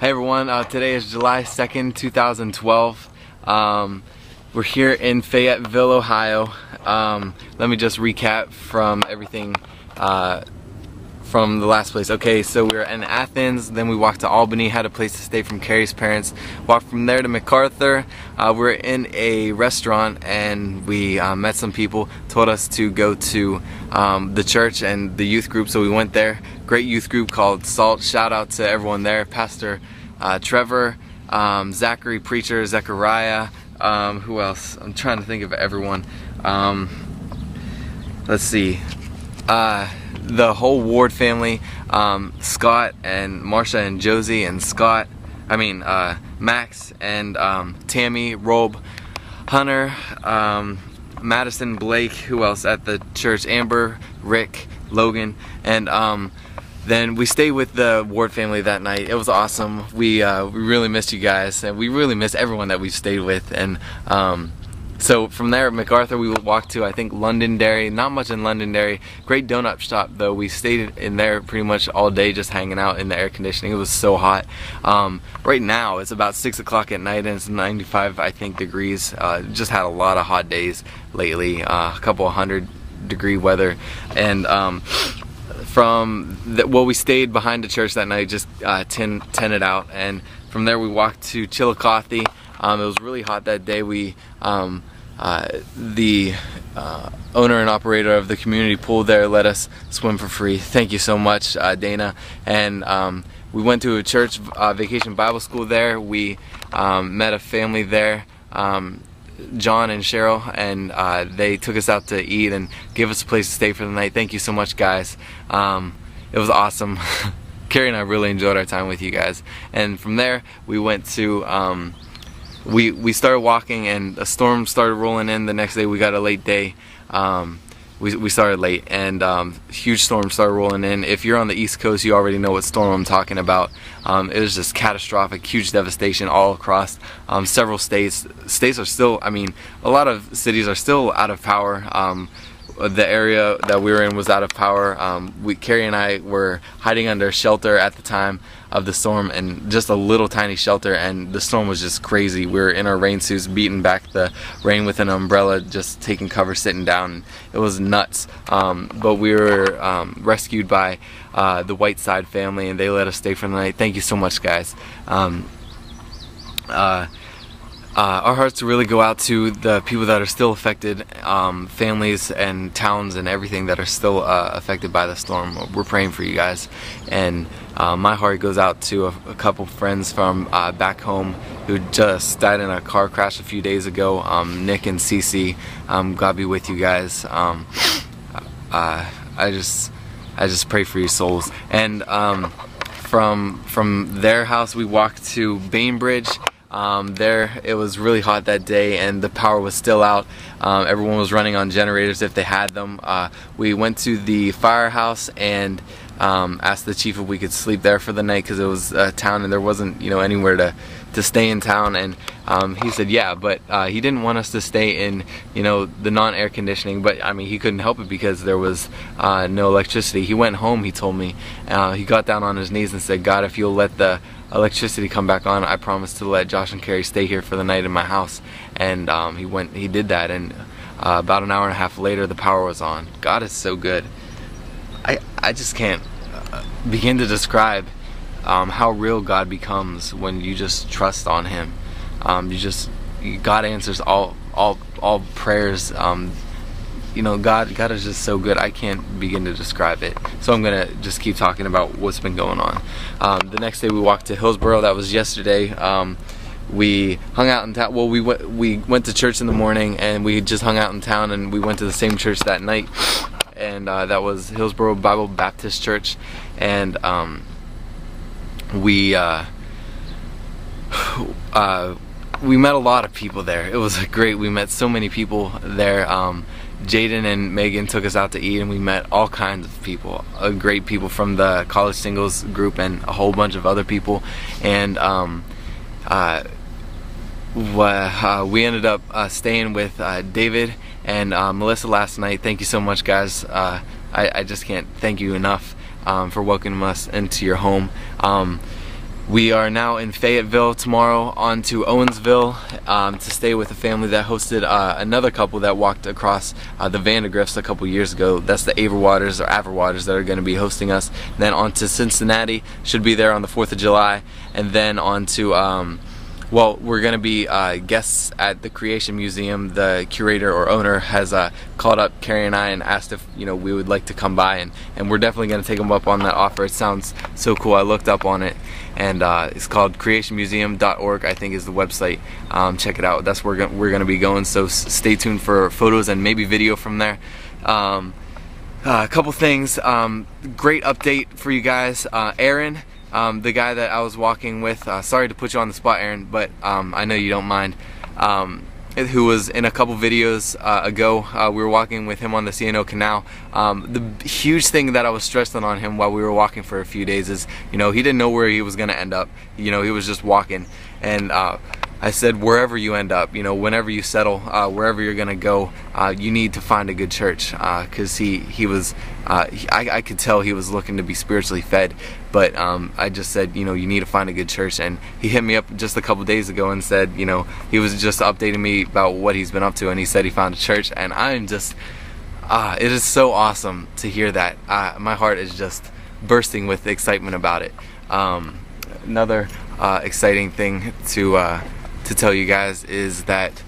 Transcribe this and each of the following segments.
Hey everyone, today is July 2nd, 2012. We're here in Fayetteville, Ohio. Let me just recap from everything from the last place. Okay, so we were in Athens, then we walked to Albany, had a place to stay from Carrie's parents, walked from there to MacArthur. We're in a restaurant and we met some people, told us to go to the church and the youth group, so we went there. Great youth group called SALT. Shout out to everyone there, Pastor Trevor, Zachary, Preacher, Zechariah, who else? I'm trying to think of everyone. Let's see. The whole Ward family, Scott and Marsha and Josie and Max and Tammy, Rob, Hunter, Madison, Blake, who else at the church, Amber, Rick, Logan, and then we stayed with the Ward family that night. It was awesome. We really missed you guys, and we really miss everyone that we stayed with. And so from there at MacArthur we walked to, I think, Londonderry. Not much in Londonderry. Great donut shop though. We stayed in there pretty much all day, just hanging out in the air conditioning. It was so hot. Right now it's about 6 o'clock at night and it's 95, I think, degrees. Just had a lot of hot days lately. A couple 100-degree weather. And we stayed behind the church that night, just tented out, and from there we walked to Chillicothe. It was really hot that day. We the owner and operator of the community pool there let us swim for free. Thank you so much, Dana. And we went to a church vacation Bible school there. We met a family there, John and Cheryl, and they took us out to eat and gave us a place to stay for the night. Thank you so much, guys. It was awesome. Carrie and I really enjoyed our time with you guys. And from there we went to we started walking and a storm started rolling in. The next day we got a late day. We started late and huge storm started rolling in. If you're on the East Coast, you already know what storm I'm talking about. It was just catastrophic, huge devastation all across several states. States are still, a lot of cities are still out of power. The area that we were in was out of power. Carrie and I were hiding under shelter at the time of the storm, and just a little tiny shelter, and the storm was just crazy. We were in our rain suits, beating back the rain with an umbrella, just taking cover, sitting down. It was nuts. But we were rescued by the Whiteside family, and they let us stay for the night. Thank you so much, guys. Our hearts really go out to the people that are still affected, families and towns and everything that are still affected by the storm. We're praying for you guys, and my heart goes out to a couple friends from back home who just died in a car crash a few days ago. Nick and Cece, God be with you guys. I just pray for your souls. And from their house we walked to Bainbridge. There it was really hot that day and the power was still out. Everyone was running on generators if they had them. We went to the firehouse and asked the chief if we could sleep there for the night, because it was a town and there wasn't anywhere to stay in town. And he said yeah, but he didn't want us to stay in the non-air conditioning, but he couldn't help it because there was no electricity. He went home, he told me. He got down on his knees and said, God, if you'll let the electricity come back on, I promise to let Josh and Carrie stay here for the night in my house. And he did that, and about an hour and a half later the power was on. God is so good. I just can't begin to describe how real God becomes when you just trust on Him. God answers all prayers. God is just so good. I can't begin to describe it. So I'm gonna just keep talking about what's been going on. The next day we walked to Hillsboro. That was yesterday. We hung out in town. Well, we went to church in the morning and we just hung out in town, and we went to the same church that night, and that was Hillsboro Bible Baptist Church. And we met a lot of people there. It was great. We met so many people there. Jaden and Megan took us out to eat, and we met all kinds of people, great people from the college singles group and a whole bunch of other people. And we ended up staying with David and Melissa last night. Thank you so much, guys. I just can't thank you enough for welcoming us into your home. We are now in Fayetteville. Tomorrow on to Owensville to stay with a family that hosted another couple that walked across the Vandergrifts a couple years ago. That's the Averwaters that are going to be hosting us. Then on to Cincinnati, should be there on the 4th of July. And then on to, well, we're going to be guests at the Creation Museum. The curator or owner has called up Carrie and I and asked if we would like to come by, and we're definitely going to take them up on that offer. It sounds so cool. I looked up on it, and it's called creationmuseum.org, I think is the website. Check it out. That's where we're going to be going, so stay tuned for photos and maybe video from there. A couple things, great update for you guys. Aaron, the guy that I was walking with, sorry to put you on the spot, Aaron, but I know you don't mind, who was in a couple videos ago. We were walking with him on the C&O Canal. The huge thing that I was stressing on him while we were walking for a few days is, he didn't know where he was going to end up. He was just walking, and I said, wherever you end up, whenever you settle, wherever you're gonna go, you need to find a good church, because he was, I could tell he was looking to be spiritually fed, but I just said, you need to find a good church. And he hit me up just a couple days ago and said, he was just updating me about what he's been up to, and he said he found a church, and I'm just, it is so awesome to hear that. My heart is just bursting with excitement about it. Another exciting thing to tell you guys is that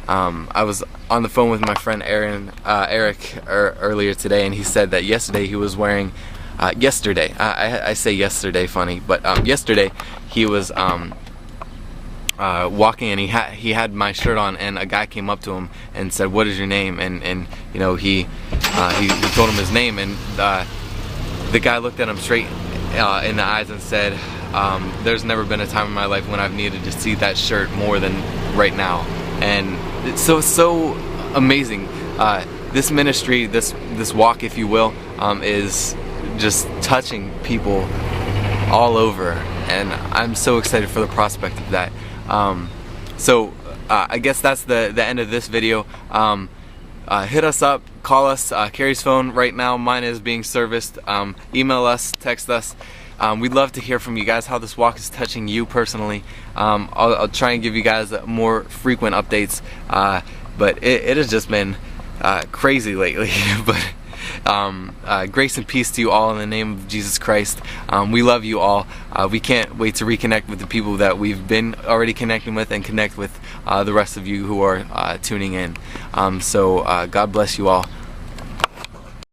I was on the phone with my friend Eric earlier today, and he said that yesterday he was wearing I say yesterday funny, but yesterday he was walking, and he had my shirt on, and a guy came up to him and said, "What is your name?" and he told him his name, and the guy looked at him straight in the eyes and said, there's never been a time in my life when I've needed to see that shirt more than right now. And it's so amazing. This ministry, this walk, if you will, is just touching people all over, and I'm so excited for the prospect of that. So I guess that's the end of this video. Hit us up, call us. Carrie's phone right now, mine is being serviced. Email us, text us. We'd love to hear from you guys, how this walk is touching you personally. I'll try and give you guys more frequent updates, but it has just been crazy lately. But grace and peace to you all in the name of Jesus Christ. We love you all. We can't wait to reconnect with the people that we've been already connecting with, and connect with the rest of you who are tuning in. So God bless you all.